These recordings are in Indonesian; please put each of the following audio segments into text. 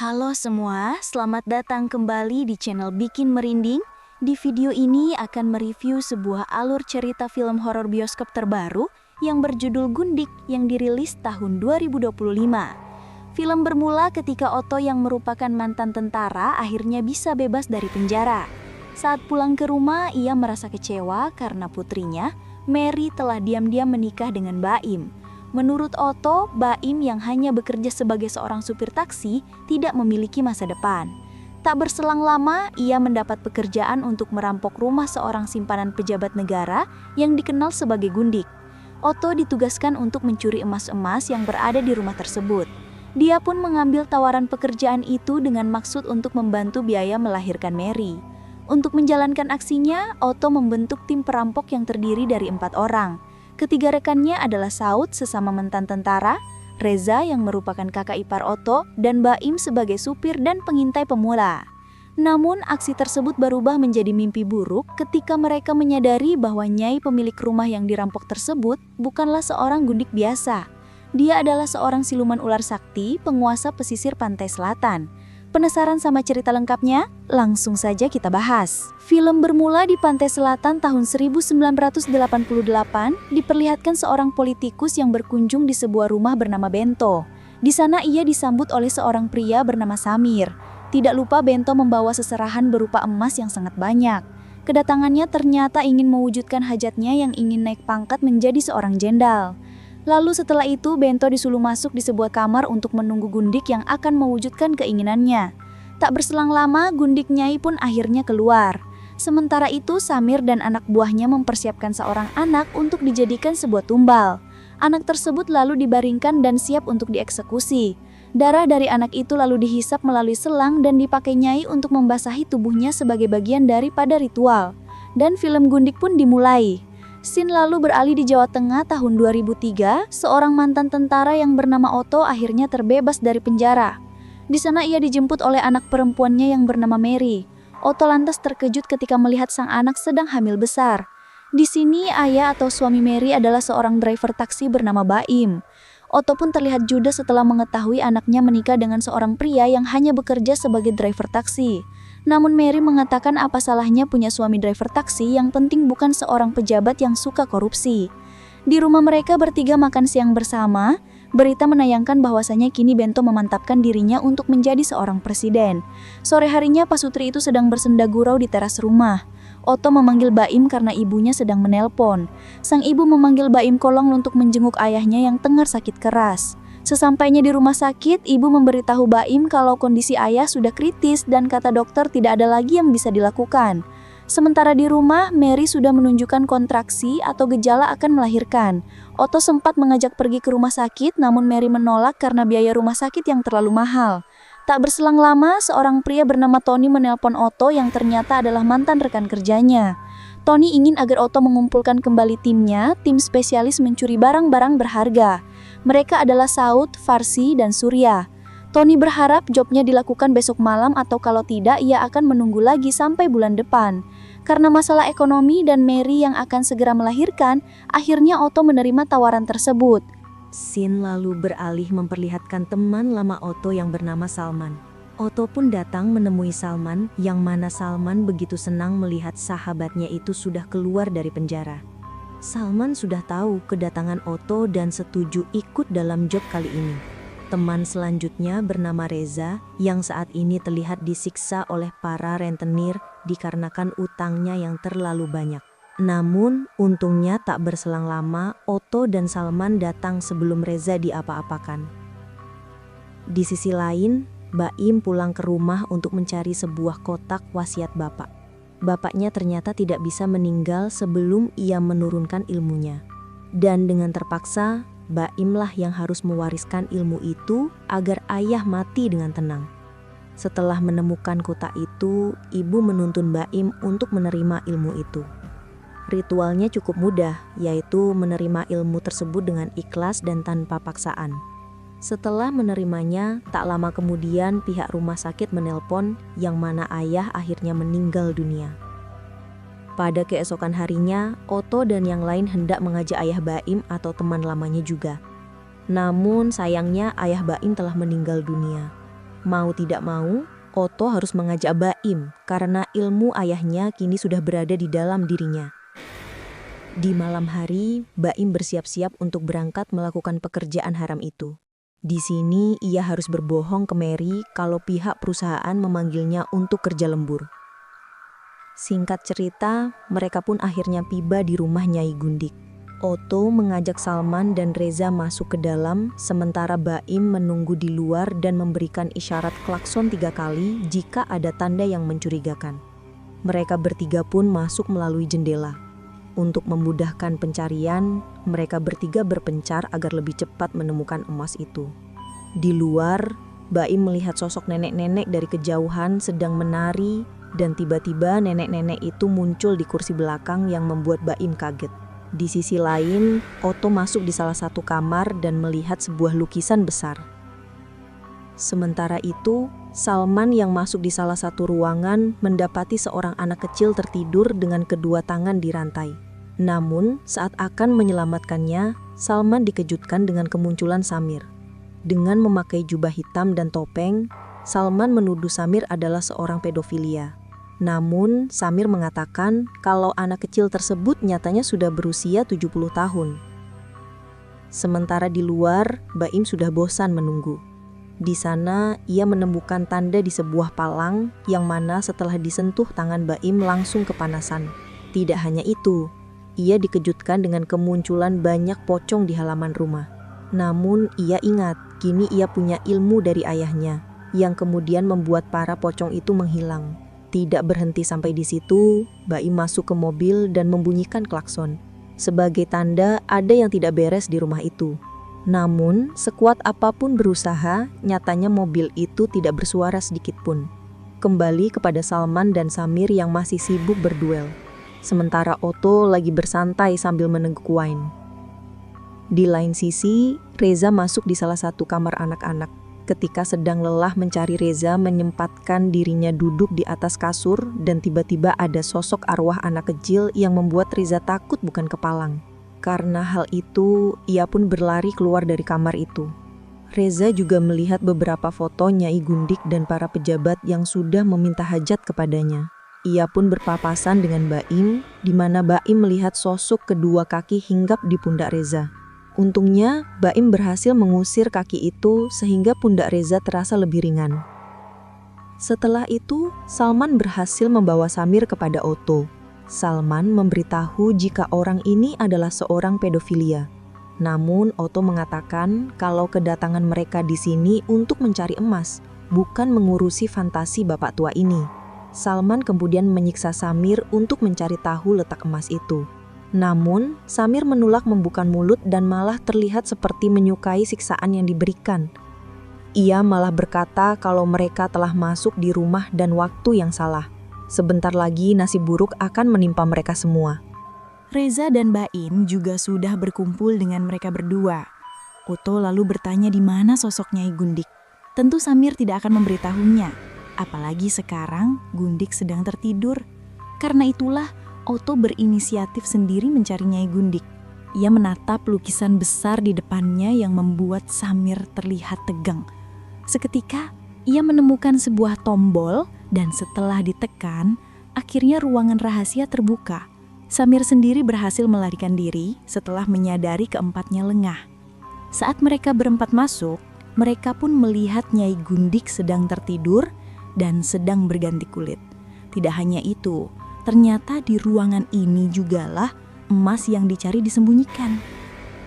Halo semua, selamat datang kembali di channel Bikin Merinding. Di video ini akan mereview sebuah alur cerita film horor bioskop terbaru yang berjudul Gundik yang dirilis tahun 2025. Film bermula ketika Otto yang merupakan mantan tentara akhirnya bisa bebas dari penjara. Saat pulang ke rumah, ia merasa kecewa karena putrinya, Mary, telah diam-diam menikah dengan Baim. Menurut Otto, Baim yang hanya bekerja sebagai seorang supir taksi tidak memiliki masa depan. Tak berselang lama, ia mendapat pekerjaan untuk merampok rumah seorang simpanan pejabat negara yang dikenal sebagai Gundik. Otto ditugaskan untuk mencuri emas-emas yang berada di rumah tersebut. Dia pun mengambil tawaran pekerjaan itu dengan maksud untuk membantu biaya melahirkan Mary. Untuk menjalankan aksinya, Otto membentuk tim perampok yang terdiri dari 4 orang. Ketiga rekannya adalah Saud sesama mantan tentara, Reza yang merupakan kakak ipar Otto, dan Baim sebagai supir dan pengintai pemula. Namun aksi tersebut berubah menjadi mimpi buruk ketika mereka menyadari bahwa Nyai pemilik rumah yang dirampok tersebut bukanlah seorang Gundik biasa. Dia adalah seorang siluman ular sakti, penguasa pesisir pantai selatan. Penasaran sama cerita lengkapnya? Langsung saja kita bahas. Film bermula di pantai selatan tahun 1988, diperlihatkan seorang politikus yang berkunjung di sebuah rumah bernama Bento. Di sana ia disambut oleh seorang pria bernama Samir. Tidak lupa Bento membawa seserahan berupa emas yang sangat banyak. Kedatangannya ternyata ingin mewujudkan hajatnya yang ingin naik pangkat menjadi seorang jenderal. Lalu setelah itu Bento disuruh masuk di sebuah kamar untuk menunggu Gundik yang akan mewujudkan keinginannya. Tak berselang lama Gundik Nyai pun akhirnya keluar. Sementara itu Samir dan anak buahnya mempersiapkan seorang anak untuk dijadikan sebuah tumbal. Anak tersebut lalu dibaringkan dan siap untuk dieksekusi. Darah dari anak itu lalu dihisap melalui selang dan dipakai Nyai untuk membasahi tubuhnya sebagai bagian daripada ritual. Dan film Gundik pun dimulai. Scene lalu beralih di Jawa Tengah tahun 2003, seorang mantan tentara yang bernama Otto akhirnya terbebas dari penjara. Di sana ia dijemput oleh anak perempuannya yang bernama Mary. Otto lantas terkejut ketika melihat sang anak sedang hamil besar. Di sini ayah atau suami Mary adalah seorang driver taksi bernama Baim. Otto pun terlihat judes setelah mengetahui anaknya menikah dengan seorang pria yang hanya bekerja sebagai driver taksi. Namun Mary mengatakan apa salahnya punya suami driver taksi, yang penting bukan seorang pejabat yang suka korupsi. Di rumah mereka bertiga makan siang bersama, berita menayangkan bahwasanya kini Bento memantapkan dirinya untuk menjadi seorang presiden. Sore harinya pasutri itu sedang bersenda gurau di teras rumah. Otto memanggil Baim karena ibunya sedang menelpon. Sang ibu memanggil Baim Kolong untuk menjenguk ayahnya yang tengah sakit keras. Sesampainya di rumah sakit, ibu memberitahu Baim kalau kondisi ayah sudah kritis dan kata dokter tidak ada lagi yang bisa dilakukan. Sementara di rumah, Mary sudah menunjukkan kontraksi atau gejala akan melahirkan. Otto sempat mengajak pergi ke rumah sakit, namun Mary menolak karena biaya rumah sakit yang terlalu mahal. Tak berselang lama, seorang pria bernama Tony menelpon Otto yang ternyata adalah mantan rekan kerjanya. Tony ingin agar Otto mengumpulkan kembali timnya, tim spesialis mencuri barang-barang berharga. Mereka adalah Saud, Farsi, dan Surya. Tony berharap jobnya dilakukan besok malam atau kalau tidak ia akan menunggu lagi sampai bulan depan. Karena masalah ekonomi dan Mary yang akan segera melahirkan, akhirnya Otto menerima tawaran tersebut. Scene lalu beralih memperlihatkan teman lama Otto yang bernama Salman. Otto pun datang menemui Salman, yang mana Salman begitu senang melihat sahabatnya itu sudah keluar dari penjara. Salman sudah tahu kedatangan Otto dan setuju ikut dalam job kali ini. Teman selanjutnya bernama Reza, yang saat ini terlihat disiksa oleh para rentenir dikarenakan utangnya yang terlalu banyak. Namun, untungnya tak berselang lama, Otto dan Salman datang sebelum Reza diapa-apakan. Di sisi lain, Baim pulang ke rumah untuk mencari sebuah kotak wasiat bapak. Bapaknya ternyata tidak bisa meninggal sebelum ia menurunkan ilmunya. Dan dengan terpaksa, Baimlah yang harus mewariskan ilmu itu agar ayah mati dengan tenang. Setelah menemukan kotak itu, ibu menuntun Baim untuk menerima ilmu itu. Ritualnya cukup mudah, yaitu menerima ilmu tersebut dengan ikhlas dan tanpa paksaan. Setelah menerimanya, tak lama kemudian pihak rumah sakit menelpon yang mana ayah akhirnya meninggal dunia. Pada keesokan harinya, Otto dan yang lain hendak mengajak ayah Baim atau teman lamanya juga. Namun sayangnya ayah Baim telah meninggal dunia. Mau tidak mau, Otto harus mengajak Baim karena ilmu ayahnya kini sudah berada di dalam dirinya. Di malam hari, Baim bersiap-siap untuk berangkat melakukan pekerjaan haram itu. Di sini ia harus berbohong ke Mary kalau pihak perusahaan memanggilnya untuk kerja lembur. Singkat cerita, mereka pun akhirnya tiba di rumah Nyai Gundik. Otto mengajak Salman dan Reza masuk ke dalam, sementara Baim menunggu di luar dan memberikan isyarat klakson 3 kali jika ada tanda yang mencurigakan. Mereka bertiga pun masuk melalui jendela. Untuk memudahkan pencarian, mereka bertiga berpencar agar lebih cepat menemukan emas itu. Di luar, Baim melihat sosok nenek-nenek dari kejauhan sedang menari, dan tiba-tiba nenek-nenek itu muncul di kursi belakang yang membuat Baim kaget. Di sisi lain, Otto masuk di salah satu kamar dan melihat sebuah lukisan besar. Sementara itu, Salman yang masuk di salah satu ruangan mendapati seorang anak kecil tertidur dengan kedua tangan di rantai. Namun, saat akan menyelamatkannya, Salman dikejutkan dengan kemunculan Samir. Dengan memakai jubah hitam dan topeng, Salman menuduh Samir adalah seorang pedofilia. Namun, Samir mengatakan kalau anak kecil tersebut nyatanya sudah berusia 70 tahun. Sementara di luar, Baim sudah bosan menunggu. Di sana, ia menemukan tanda di sebuah palang yang mana setelah disentuh tangan Baim langsung kepanasan. Tidak hanya itu, ia dikejutkan dengan kemunculan banyak pocong di halaman rumah. Namun, ia ingat kini ia punya ilmu dari ayahnya, yang kemudian membuat para pocong itu menghilang. Tidak berhenti sampai di situ, Baim masuk ke mobil dan membunyikan klakson. Sebagai tanda ada yang tidak beres di rumah itu. Namun, sekuat apapun berusaha, nyatanya mobil itu tidak bersuara sedikit pun. Kembali kepada Salman dan Samir yang masih sibuk berduel. Sementara Otto lagi bersantai sambil meneguk wine. Di lain sisi, Reza masuk di salah satu kamar anak-anak. Ketika sedang lelah mencari Reza menyempatkan dirinya duduk di atas kasur dan tiba-tiba ada sosok arwah anak kecil yang membuat Reza takut bukan kepalang. Karena hal itu, ia pun berlari keluar dari kamar itu. Reza juga melihat beberapa foto Nyai Gundik dan para pejabat yang sudah meminta hajat kepadanya. Ia pun berpapasan dengan Baim, di mana Baim melihat sosok kedua kaki hinggap di pundak Reza. Untungnya, Baim berhasil mengusir kaki itu sehingga pundak Reza terasa lebih ringan. Setelah itu, Salman berhasil membawa Samir kepada Otto. Salman memberitahu jika orang ini adalah seorang pedofilia. Namun, Otto mengatakan kalau kedatangan mereka di sini untuk mencari emas, bukan mengurusi fantasi bapak tua ini. Salman kemudian menyiksa Samir untuk mencari tahu letak emas itu. Namun, Samir menolak membuka mulut dan malah terlihat seperti menyukai siksaan yang diberikan. Ia malah berkata kalau mereka telah masuk di rumah dan waktu yang salah. Sebentar lagi nasib buruk akan menimpa mereka semua. Reza dan Baim juga sudah berkumpul dengan mereka berdua. Otto lalu bertanya di mana sosok Nyai Gundik. Tentu Samir tidak akan memberitahunya, apalagi sekarang Gundik sedang tertidur. Karena itulah Otto berinisiatif sendiri mencari Nyai Gundik. Ia menatap lukisan besar di depannya yang membuat Samir terlihat tegang. Seketika, ia menemukan sebuah tombol dan setelah ditekan, akhirnya ruangan rahasia terbuka. Samir sendiri berhasil melarikan diri setelah menyadari keempatnya lengah. Saat mereka berempat masuk, mereka pun melihat Nyai Gundik sedang tertidur dan sedang berganti kulit. Tidak hanya itu, ternyata di ruangan ini jugalah emas yang dicari disembunyikan.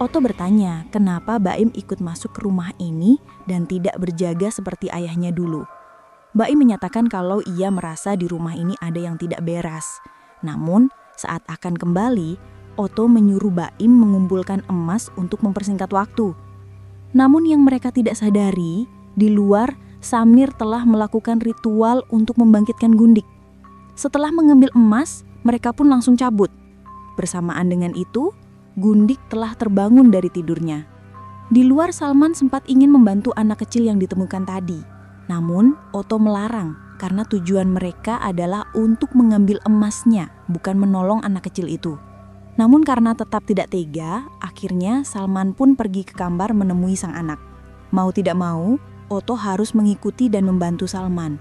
Otto bertanya kenapa Baim ikut masuk ke rumah ini dan tidak berjaga seperti ayahnya dulu. Baim menyatakan kalau ia merasa di rumah ini ada yang tidak beres. Namun, saat akan kembali, Otto menyuruh Baim mengumpulkan emas untuk mempersingkat waktu. Namun yang mereka tidak sadari, di luar Samir telah melakukan ritual untuk membangkitkan Gundik. Setelah mengambil emas, mereka pun langsung cabut. Bersamaan dengan itu, Gundik telah terbangun dari tidurnya. Di luar, Salman sempat ingin membantu anak kecil yang ditemukan tadi. Namun, Otto melarang karena tujuan mereka adalah untuk mengambil emasnya, bukan menolong anak kecil itu. Namun karena tetap tidak tega, akhirnya Salman pun pergi ke kamar menemui sang anak. Mau tidak mau, Otto harus mengikuti dan membantu Salman.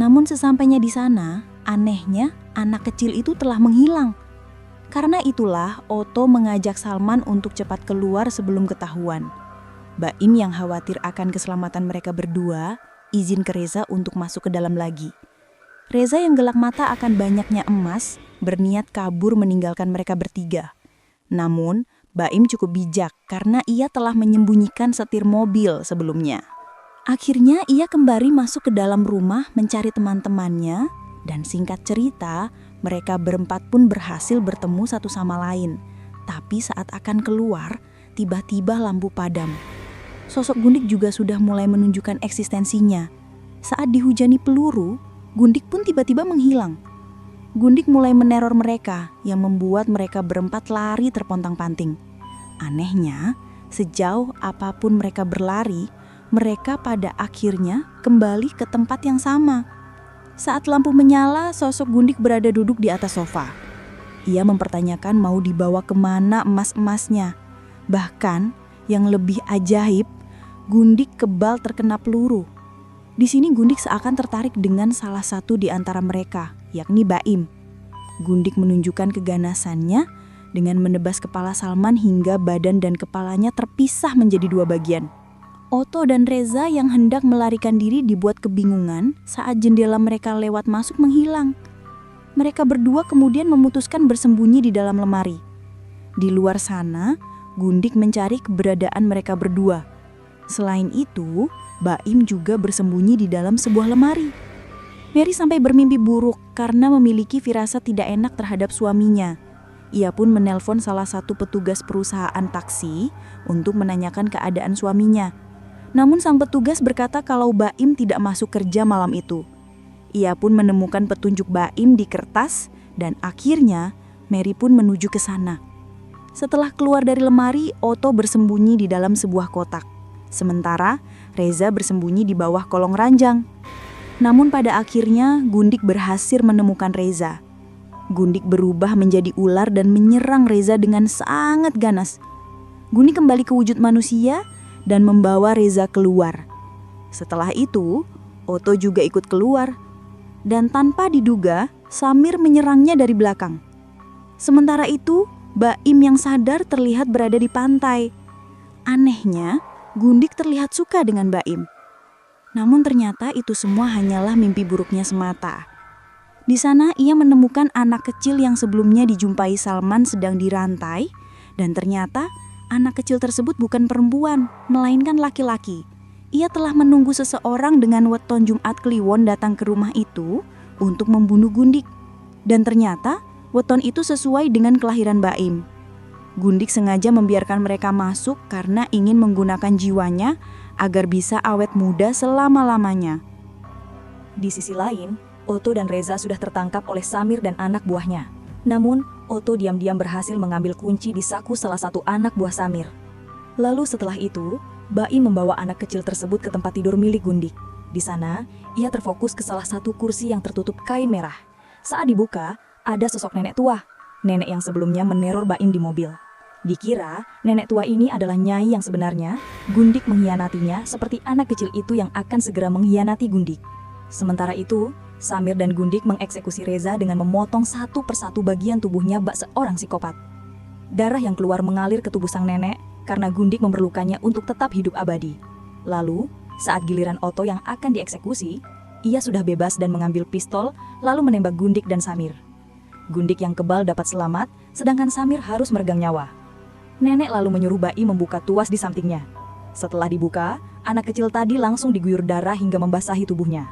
Namun sesampainya di sana, anehnya anak kecil itu telah menghilang. Karena itulah Otto mengajak Salman untuk cepat keluar sebelum ketahuan. Baim yang khawatir akan keselamatan mereka berdua, izin ke Reza untuk masuk ke dalam lagi. Reza yang gelak mata akan banyaknya emas, berniat kabur meninggalkan mereka bertiga. Namun, Baim cukup bijak karena ia telah menyembunyikan setir mobil sebelumnya. Akhirnya ia kembali masuk ke dalam rumah mencari teman-temannya, dan singkat cerita, mereka berempat pun berhasil bertemu satu sama lain. Tapi saat akan keluar, tiba-tiba lampu padam. Sosok Gundik juga sudah mulai menunjukkan eksistensinya. Saat dihujani peluru, Gundik pun tiba-tiba menghilang. Gundik mulai meneror mereka yang membuat mereka berempat lari terpontang-panting. Anehnya, sejauh apapun mereka berlari, mereka pada akhirnya kembali ke tempat yang sama. Saat lampu menyala, sosok Gundik berada duduk di atas sofa. Ia mempertanyakan mau dibawa kemana emas-emasnya. Bahkan, yang lebih ajaib, Gundik kebal terkena peluru. Di sini Gundik seakan tertarik dengan salah satu di antara mereka, yakni Baim. Gundik menunjukkan keganasannya dengan menebas kepala Salman hingga badan dan kepalanya terpisah menjadi dua bagian. Otto dan Reza yang hendak melarikan diri dibuat kebingungan saat jendela mereka lewat masuk menghilang. Mereka berdua kemudian memutuskan bersembunyi di dalam lemari. Di luar sana, Gundik mencari keberadaan mereka berdua. Selain itu, Baim juga bersembunyi di dalam sebuah lemari. Mary sampai bermimpi buruk karena memiliki firasat tidak enak terhadap suaminya. Ia pun menelpon salah satu petugas perusahaan taksi untuk menanyakan keadaan suaminya. Namun sang petugas berkata kalau Baim tidak masuk kerja malam itu. Ia pun menemukan petunjuk Baim di kertas dan akhirnya Mary pun menuju ke sana. Setelah keluar dari lemari, Otto bersembunyi di dalam sebuah kotak. Sementara Reza bersembunyi di bawah kolong ranjang. Namun pada akhirnya Gundik berhasil menemukan Reza. Gundik berubah menjadi ular dan menyerang Reza dengan sangat ganas. Gundik kembali ke wujud manusia dan membawa Reza keluar. Setelah itu, Otto juga ikut keluar. Dan tanpa diduga, Samir menyerangnya dari belakang. Sementara itu, Baim yang sadar terlihat berada di pantai. Anehnya, Gundik terlihat suka dengan Baim. Namun ternyata itu semua hanyalah mimpi buruknya semata. Di sana ia menemukan anak kecil yang sebelumnya dijumpai Salman sedang dirantai, dan ternyata anak kecil tersebut bukan perempuan, melainkan laki-laki. Ia telah menunggu seseorang dengan weton Jumat Kliwon datang ke rumah itu untuk membunuh Gundik. Dan ternyata weton itu sesuai dengan kelahiran Baim. Gundik sengaja membiarkan mereka masuk karena ingin menggunakan jiwanya agar bisa awet muda selama-lamanya. Di sisi lain, Otto dan Reza sudah tertangkap oleh Samir dan anak buahnya. Namun, Otto diam-diam berhasil mengambil kunci di saku salah satu anak buah Samir. Lalu setelah itu, Baim membawa anak kecil tersebut ke tempat tidur milik Gundik. Di sana, ia terfokus ke salah satu kursi yang tertutup kain merah. Saat dibuka, ada sosok nenek tua. Nenek yang sebelumnya meneror Baim di mobil. Dikira nenek tua ini adalah Nyai yang sebenarnya. Gundik mengkhianatinya seperti anak kecil itu yang akan segera mengkhianati Gundik. Sementara itu, Samir dan Gundik mengeksekusi Reza dengan memotong satu persatu bagian tubuhnya bak seorang psikopat. Darah yang keluar mengalir ke tubuh sang nenek karena Gundik memerlukannya untuk tetap hidup abadi. Lalu, saat giliran Otto yang akan dieksekusi, ia sudah bebas dan mengambil pistol lalu menembak Gundik dan Samir. Gundik yang kebal dapat selamat, sedangkan Samir harus meregang nyawa. Nenek lalu menyuruh Baim membuka tuas di sampingnya. Setelah dibuka, anak kecil tadi langsung diguyur darah hingga membasahi tubuhnya.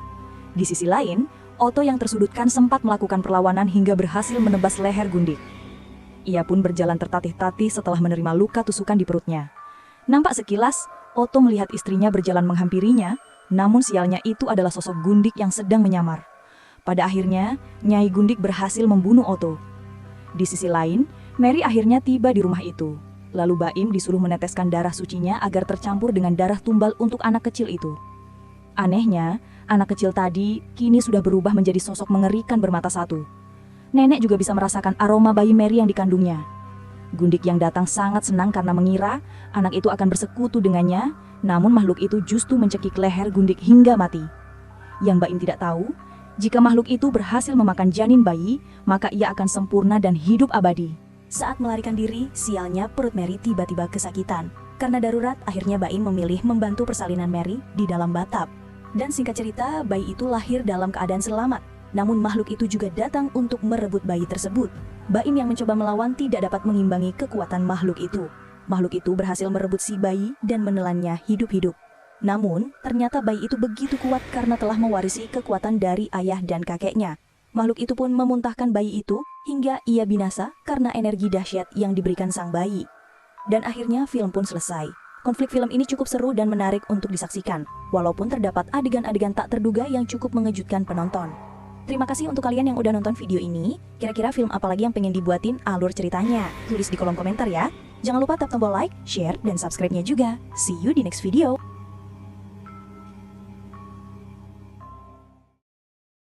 Di sisi lain, Otto yang tersudutkan sempat melakukan perlawanan hingga berhasil menebas leher Gundik. Ia pun berjalan tertatih-tatih setelah menerima luka tusukan di perutnya. Nampak sekilas, Otto melihat istrinya berjalan menghampirinya, namun sialnya itu adalah sosok Gundik yang sedang menyamar. Pada akhirnya, Nyai Gundik berhasil membunuh Otto. Di sisi lain, Mary akhirnya tiba di rumah itu. Lalu Baim disuruh meneteskan darah sucinya agar tercampur dengan darah tumbal untuk anak kecil itu. Anehnya, anak kecil tadi kini sudah berubah menjadi sosok mengerikan bermata satu. Nenek juga bisa merasakan aroma bayi Mary yang dikandungnya. Gundik yang datang sangat senang karena mengira anak itu akan bersekutu dengannya Namun makhluk itu justru mencekik leher Gundik hingga mati. Yang Mbak Im tidak tahu, jika makhluk itu berhasil memakan janin bayi, maka ia akan sempurna dan hidup abadi. Saat melarikan diri, sialnya perut Mary tiba-tiba kesakitan. Karena darurat, akhirnya Mbak Im memilih membantu persalinan Mary di dalam bathtub. Dan singkat cerita, bayi itu lahir dalam keadaan selamat. Namun makhluk itu juga datang untuk merebut bayi tersebut. Mbak Im yang mencoba melawan tidak dapat mengimbangi kekuatan makhluk itu. Makhluk itu berhasil merebut si bayi dan menelannya hidup-hidup. Namun, ternyata bayi itu begitu kuat karena telah mewarisi kekuatan dari ayah dan kakeknya. Makhluk itu pun memuntahkan bayi itu hingga ia binasa karena energi dahsyat yang diberikan sang bayi. Dan akhirnya film pun selesai. Konflik film ini cukup seru dan menarik untuk disaksikan, walaupun terdapat adegan-adegan tak terduga yang cukup mengejutkan penonton. Terima kasih untuk kalian yang udah nonton video ini. Kira-kira film apa lagi yang pengen dibuatin alur ceritanya? Tulis di kolom komentar ya. Jangan lupa tap tombol like, share, dan subscribe-nya juga. See you di next video.